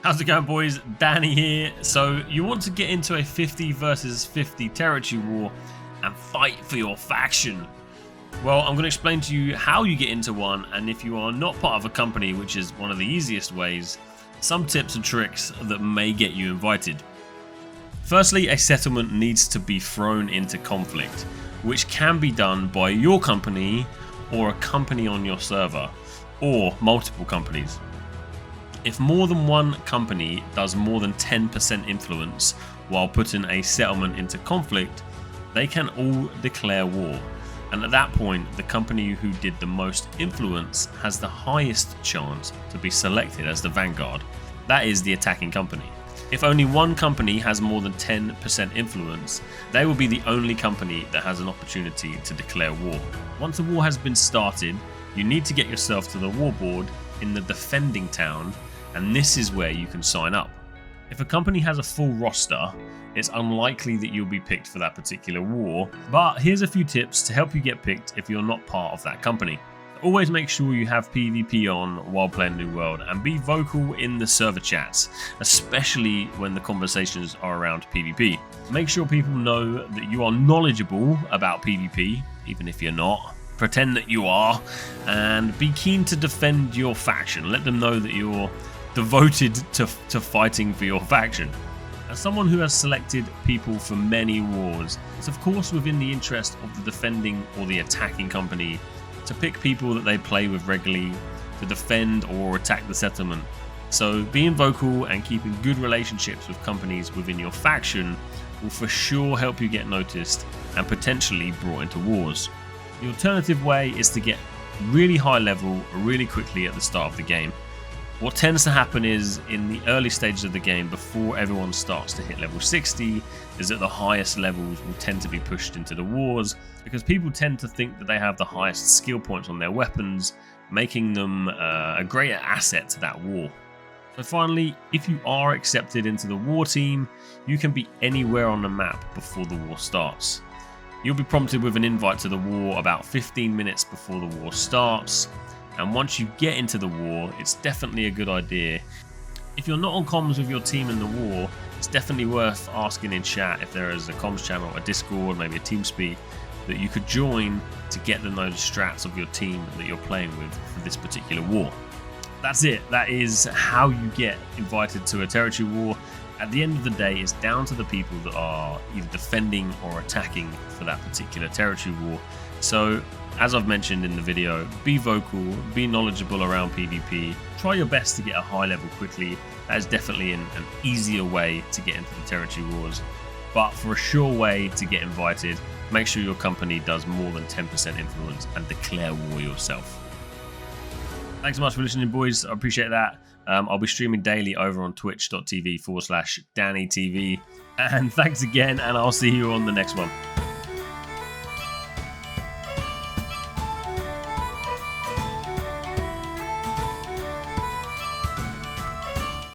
How's it going, boys? Danny here. So you want to get into a 50 versus 50 territory war and fight for your faction. Well, I'm going to explain to you how you get into one, and if you are not part of a company, which is one of the easiest ways, some tips and tricks that may get you invited. Firstly, a settlement needs to be thrown into conflict, which can be done by your company or a company on your server, or multiple companies. If more than one company does more than 10% influence while putting a settlement into conflict, they can all declare war. And at that point, the company who did the most influence has the highest chance to be selected as the vanguard. That is the attacking company. If only one company has more than 10% influence, they will be the only company that has an opportunity to declare war. Once the war has been started, you need to get yourself to the war board in the defending town, and this is where you can sign up. If a company has a full roster, it's unlikely that you'll be picked for that particular war, but here's a few tips to help you get picked if you're not part of that company. Always make sure you have PvP on while playing New World, and be vocal in the server chats, especially when the conversations are around PvP. Make sure people know that you are knowledgeable about PvP, even if you're not. Pretend that you are, and be keen to defend your faction. Let them know that you're devoted to fighting for your faction. As someone who has selected people for many wars, it's of course within the interest of the defending or the attacking company to pick people that they play with regularly to defend or attack the settlement. So being vocal and keeping good relationships with companies within your faction will for sure help you get noticed and potentially brought into wars. The alternative way is to get really high level really quickly at the start of the game. What tends to happen is, in the early stages of the game, before everyone starts to hit level 60, is that the highest levels will tend to be pushed into the wars, because people tend to think that they have the highest skill points on their weapons, making them a greater asset to that war. So finally, if you are accepted into the war team, you can be anywhere on the map before the war starts. You'll be prompted with an invite to the war about 15 minutes before the war starts. And once you get into the war, it's definitely a good idea. If you're not on comms with your team in the war, it's definitely worth asking in chat if there is a comms channel, a Discord, maybe a TeamSpeak that you could join to get to know the strats of your team that you're playing with for this particular war. That's it. That is how you get invited to a territory war. At the end of the day, it's down to the people that are either defending or attacking for that particular territory war. So, as I've mentioned in the video, be vocal, be knowledgeable around PvP, try your best to get a high level quickly. That is definitely an easier way to get into the territory wars. But for a sure way to get invited, make sure your company does more than 10% influence and declare war yourself. Thanks so much for listening, boys. I appreciate that. I'll be streaming daily over on twitch.tv/DannyTV. And thanks again, and I'll see you on the next one.